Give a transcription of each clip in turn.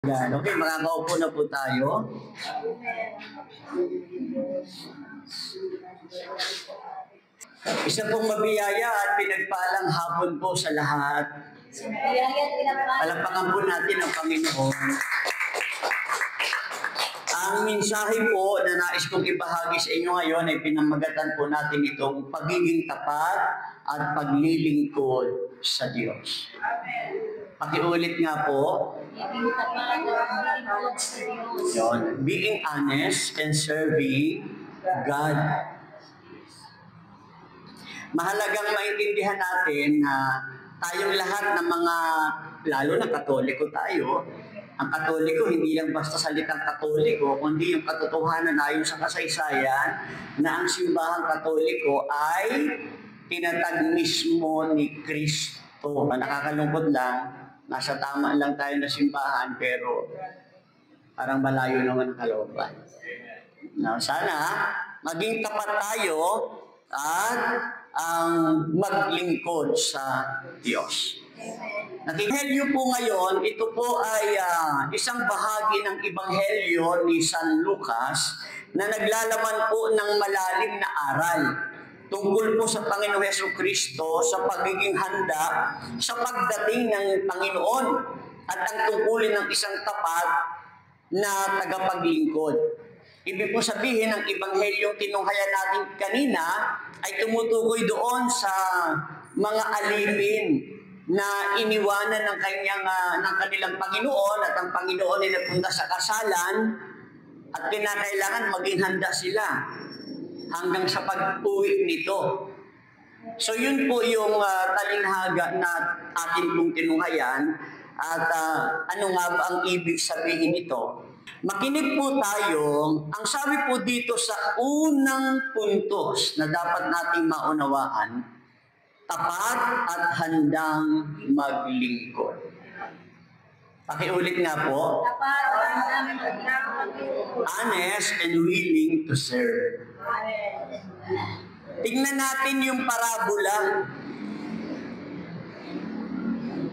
Yan. Okay, makakaupo na po tayo. Isa pong mabiyaya at pinagpalang hapon po sa lahat. Palakpakan po natin ang Panginoon. Ang mensahe po na nais kong ibahagi sa inyo ngayon ay pinamagatan po natin itong pagiging tapat at paglilingkod sa Diyos. Pakiulit nga po. Yun. Being honest and serving God. Mahalagang maintindihan natin na tayong lahat ng mga, lalo na Katoliko tayo, ang Katoliko hindi lang basta salitang Katoliko, kundi yung katotohanan ayon sa kasaysayan na ang simbahang Katoliko ay tinatag mismo ni Kristo. Nakakalungkot lang, nasa tama lang tayo na simbahan pero parang malayo naman ang kalooban. Now, sana maging tapat tayo at ang maglingkod sa Diyos. Nakikhelyo po ngayon, ito po ay isang bahagi ng Ebanghelyo ni San Lucas na naglalaman po ng malalim na aral tungkol po sa Panginoong Jesucristo sa pagiging handa sa pagdating ng Panginoon at ang tungkulin ng isang tapat na tagapaglingkod. Ibig po sabihin, ang Ebanghelyong tinunghayan natin kanina ay tumutukoy doon sa mga alipin na iniwanan ng kanilang Panginoon at ang Panginoon ay napunta sa kasalan at kinakailangan maging handa sila hanggang sa pag-uwi nito. So yun po yung talinhaga na atin pong tinunghayan at ano nga ba ang ibig sabihin nito? Makinig po tayo, ang sabi po dito sa unang puntos na dapat nating maunawaan, tapat at handang maglingkod. Pakiulit nga po. Tapat at handang maglingkod. Honest and willing to serve. Tingnan natin yung parabola.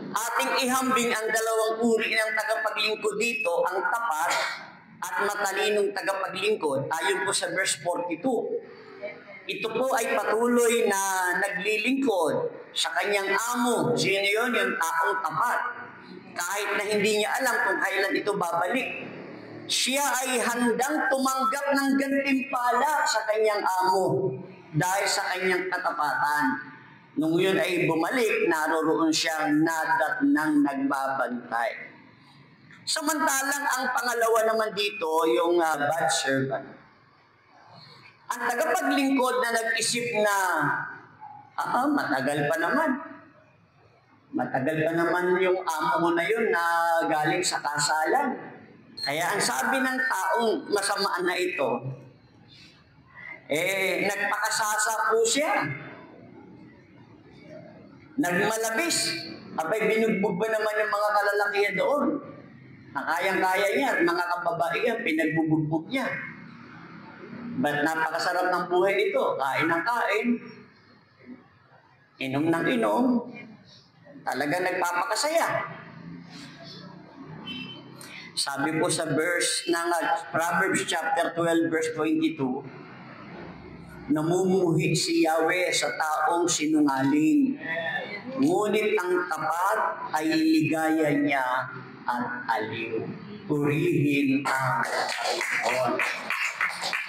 Ating ihambing ang dalawang uri ng tagapaglingkod dito, ang tapat at matalinong tagapaglingkod, ayon po sa verse 42. Ito po ay patuloy na naglilingkod sa kanyang amo. Sino yun? Yung taong tapat. Kahit na hindi niya alam kung kailan ito babalik. Siya ay handang tumanggap ng gantimpala sa kanyang amo dahil sa kanyang katapatan. Nung yun ay bumalik, naroroon siyang nadatnang nagbabantay. Samantalang ang pangalawa naman dito, yung bad servant. Ang tagapaglingkod na nag-isip na, matagal pa naman. Matagal pa naman yung amo mo na yun na galing sa kasalan. Kaya ang sabi ng taong masamaan na ito, nagpakasasa po siya. Nagmalabis. Abay, binugbog ba naman yung mga kalalakihan doon? Nakayang-kaya niya at mga kababaihan, pinagbubugbog niya. Ba't napakasarap ng buhay nito? Kain ng kain. Inom ng inom. Talaga nagpapakasaya. Sabi po sa verse ng Proverbs chapter 12 verse 22, namumuhi si Yahweh sa taong sinungaling. Ngunit ang tapat ay ligaya niya at aliw. Purihin ang Panginoon.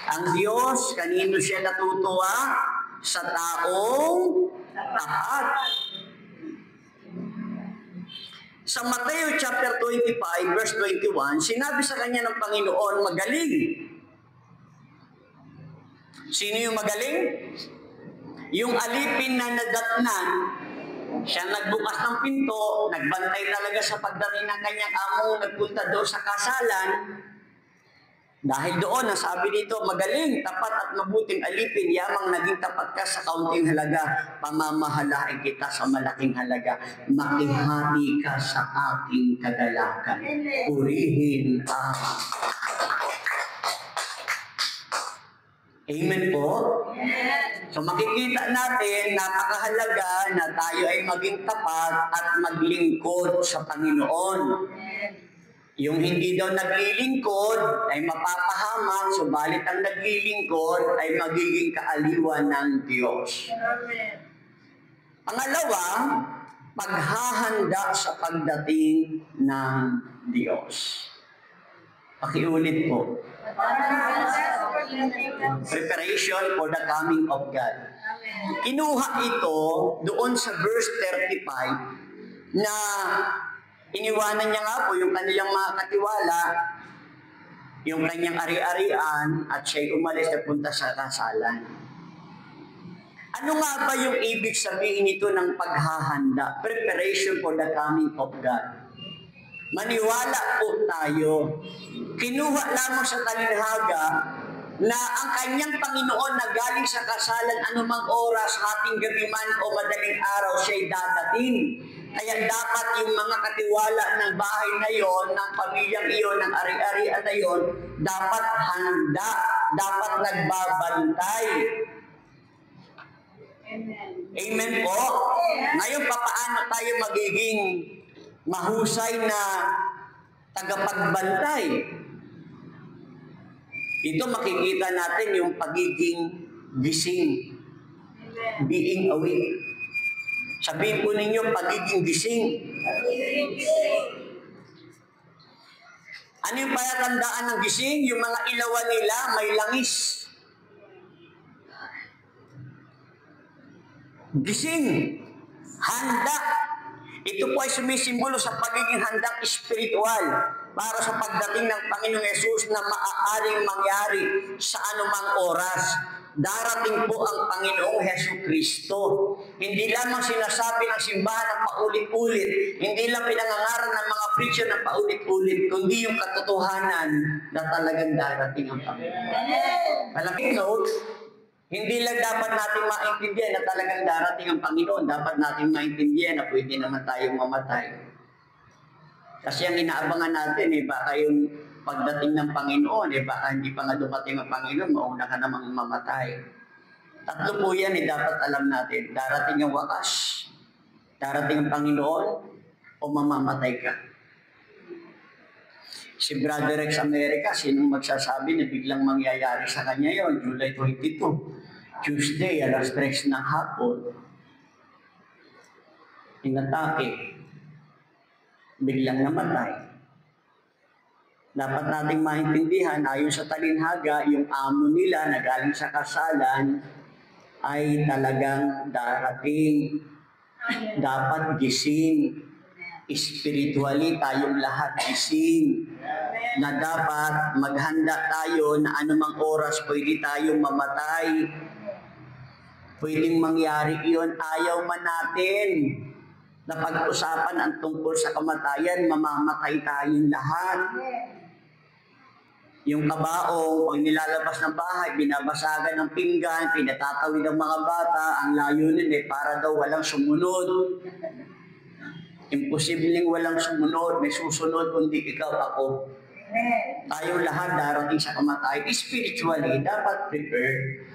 Ang Diyos, kanino siya natutuwa? Sa taong tapat. Sa Mateo chapter 25 verse 21, sinabi sa kanya ng Panginoon, magaling. Sino yung magaling? Yung alipin na nadatnan, siya nagbukas ng pinto, nagbantay talaga sa pagdating ng kanyang amo, nagpunta doon sa kasalan. Dahil doon, nasabi dito, magaling, tapat at mabuting alipin, yamang naging tapat ka sa kaunting halaga, pamamahalain kita sa malaking halaga, makihati ka sa aking kagalakan. Purihin ang Amen po? Yes. So makikita natin, napakahalaga na tayo ay maging tapat at maglingkod sa Panginoon. Yes. Yung hindi daw naglilingkod ay mapapahamak, subalit ang naglilingkod ay magiging kaaliwan ng Diyos. Pangalawa, paghahanda sa pagdating ng Diyos. Pakiulit po. Preparation for the coming of God. Kinuha ito doon sa verse 35 na iniwanan niya nga po yung kanilang mga katiwala, yung kanyang ari-arian, at siya'y umalis na punta sa kasalan. Ano nga ba yung ibig sabihin nito ng paghahanda? Preparation for the coming of God. Maniwala po tayo. Kinuha lamang sa talinhaga na ang kanyang Panginoon na galing sa kasalan anumang oras, hating gabi man o madaling araw, siya'y dadating. Kaya dapat yung mga katiwala ng bahay na yon, ng pamilyang iyon, ng ari-arian na yon, dapat handa, dapat nagbabantay. Amen po? Ngayon, papaano tayo magiging mahusay na tagapagbantay? Ito makikita natin yung pagiging gising. Being awake. Sabihin po ninyo, pagiging gising. Ano yung palatandaan ng gising? Yung mga ilawan nila may langis. Gising. Handa. Ito po ay sumisimbolo sa pagiging handang espiritual para sa pagdating ng Panginoong Yesus na maaaring mangyari sa anumang oras. Darating po ang Panginoong Hesus Kristo. Hindi lamang sinasabi ng simbahan ng paulit-ulit, hindi lang pinangangaral ng mga preacher ng paulit-ulit, kundi yung katotohanan na talagang darating ang Panginoon. Malaking note, hindi lang dapat natin maintindihan na talagang darating ang Panginoon. Dapat natin maintindihan na pwede naman tayong mamatay. Kasi ang inaabangan natin, baka yung pagdating ng Panginoon, baka hindi pa nga dumating ang Panginoon, mauna ka namang mamatay. Tatlo po yan, dapat alam natin. Darating ang wakas, darating ang Panginoon, o mamamatay ka. Si Brother Rex America, sinong magsasabi na biglang mangyayari sa kanya yon? July 22, Tuesday, alas 3 ng hapon. Inatake. Biglang namatay. Dapat nating maintindihan, ayon sa talinhaga, yung amo nila na galing sa kasalan ay talagang darating. Dapat gising. Spiritually, tayong lahat gising. Na dapat maghanda tayo na anumang oras pwede tayong mamatay. Pwedeng mangyari iyon, ayaw man natin. Na pag-usapan ang tungkol sa kamatayan, mamamatay tayong lahat. Yung kabaong, pag nilalabas ng bahay, binabasagan ng pinggan, pinatatawid ng mga bata, ang layunin para daw walang sumunod. Imposibleng walang sumunod, may susunod kundi ikaw, ako. Tayong lahat darating sa kamatayan. Spiritually, dapat prepared.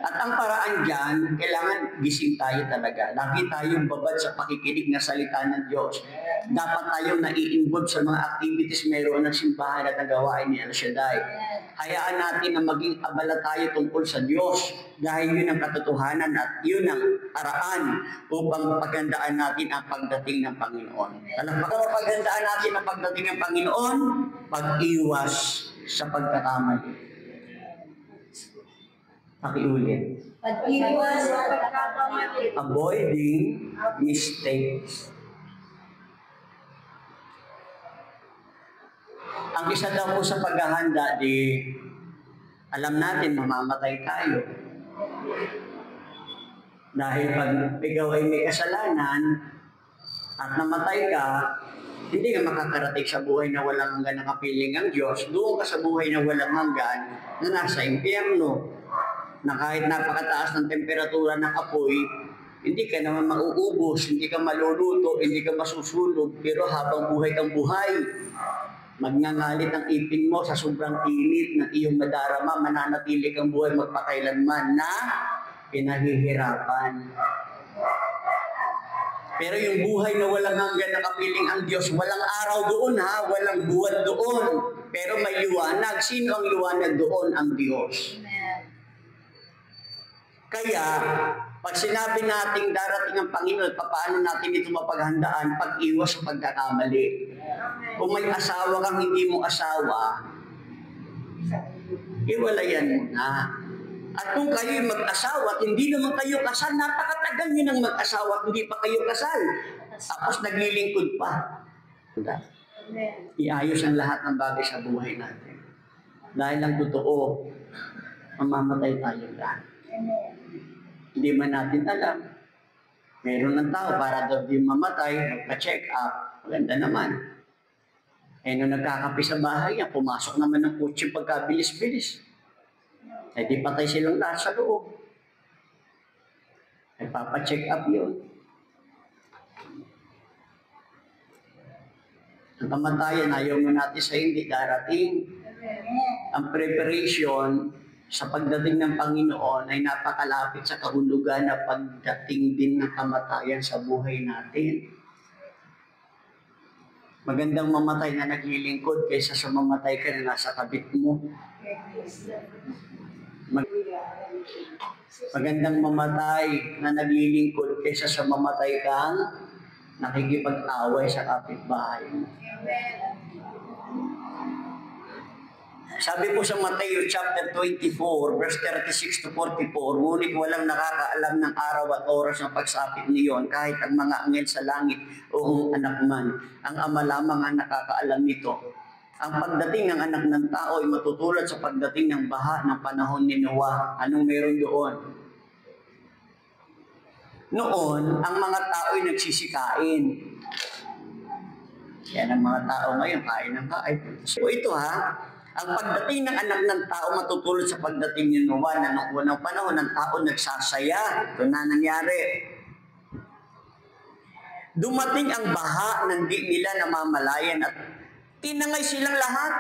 At ang paraan dyan, kailangan gising tayo talaga. Lagi tayong babad sa pakikinig na salita ng Diyos. Dapat tayong nai-involve sa mga activities mayroon ng simbahan at nagawain ni El Shaddai. Hayaan natin na maging abala tayo tungkol sa Diyos dahil yun ang katotohanan at yun ang paraan upang paghandaan natin ang pagdating ng Panginoon. Alam mo, paghandaan natin ang pagdating ng Panginoon, pag-iwas sa pagkakamali. Pakiulit. Pag-iwas sa pagkakamali. Avoiding mistakes. Ang isa daw po sa paghahanda, alam natin mamamatay tayo. Dahil pag ikaw ay may kasalanan at namatay ka, hindi ka makakarating sa buhay na walang hanggan na kapiling ang Diyos. Doon ka sa buhay na walang hanggan na nasa impyerno. Na kahit napakataas ng temperatura ng apoy, hindi ka naman mauubos, hindi ka maluluto, hindi ka masusunog, pero habang buhay kang buhay, magngangalit ang ipin mo sa sobrang init ng iyong madarama, mananatili kang buhay magpakailanman na pinahihirapan. Pero yung buhay na walang hanggan na kapiling ang Diyos, walang araw doon ha, walang buwan doon. Pero may liwanag. Sino ang liwanag doon? Ang Diyos. Kaya, pag sinabi nating darating ang Panginoon, paano natin ito mapaghandaan? Pag-iwas sa pagkakamali. Kung may asawa kang hindi mo asawa, iwalayan mo na. At kung kayo'y mag-asawa at hindi naman kayo kasal, napakatagal nyo nang mag-asawa at hindi pa kayo kasal. Tapos naglilingkod pa. Iayos ang lahat ng bagay sa buhay natin. Dahil ang totoo, mamamatay tayo lahat. Hindi man natin alam. Meron ng tao para daw di mamatay, magpa-check up. Maganda naman. Eh, nung nagkakape sa bahay niya, pumasok naman ng kutsi pagkabilis-bilis. Eh, di patay silang lahat sa loob. Eh, papacheck up yun. Ang kamatayan, ayaw mo natin sa hindi darating. Ang preparation sa pagdating ng Panginoon ay napakalapit sa kahulugan na pagdating din ng kamatayan sa buhay natin. Magandang mamatay na naglilingkod kaysa sa mamatay ka na nasa kabit mo. Magandang mamatay na naglilingkod kaysa sa mamatay kang nakikipag-away sa kapitbahay mo. Sabi po sa Mateo chapter 24, verse 36 to 44, ngunit walang nakakaalam ng araw at oras ng pagsapit niyon, kahit ang mga anghel sa langit o ang anak man. Ang Ama lamang ang nakakaalam nito. Ang pagdating ng anak ng tao ay matutulad sa pagdating ng baha ng panahon ni Noah. Anong meron doon? Noon, ang mga tao ay nagsisikain. Yan ang mga tao ngayon, kain ng kain. So ito ha, ang pagdating ng anak ng tao matutulad sa pagdating ni Noah na noong unang panahon ng tao nagsasaya. Ito na nangyari. Dumating ang baha ng di nila namamalayan at tinangay silang lahat.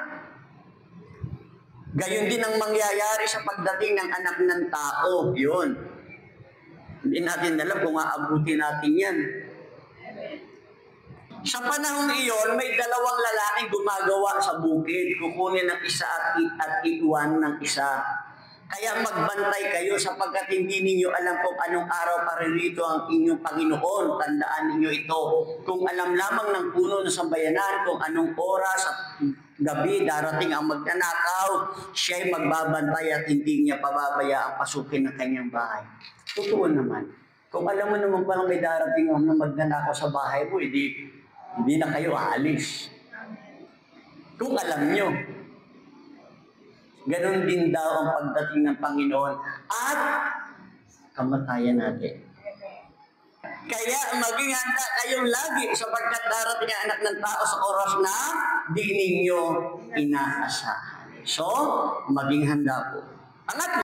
Gayon din ang mangyayari sa pagdating ng anak ng tao. Yun. Hindi natin alam kung aabutin natin yan. Sa panahon iyon, may dalawang lalaking gumagawa sa bukid. Kukunin ng isa at iwan ng isa. Kaya magbantay kayo sapagkat hindi ninyo alam kung anong araw paririto ang inyong Panginoon. Tandaan ninyo ito. Kung alam lamang ng puno ng sambayanan kung anong oras at gabi darating ang magnanakaw, siya'y magbabantay at hindi niya pababayaang pasukin ng kanyang bahay. Totoo naman. Kung alam mo naman palang may darating ang magnanakaw sa bahay mo, hindi na kayo aalis. Kung alam nyo. Ganon din daw ang pagdating ng Panginoon at kamatayan natin. Kaya maging handa kayong lagi sapagkat darating ang anak ng tao sa oras na di ninyo inaasahan. So, maging handa po. Pangatlo,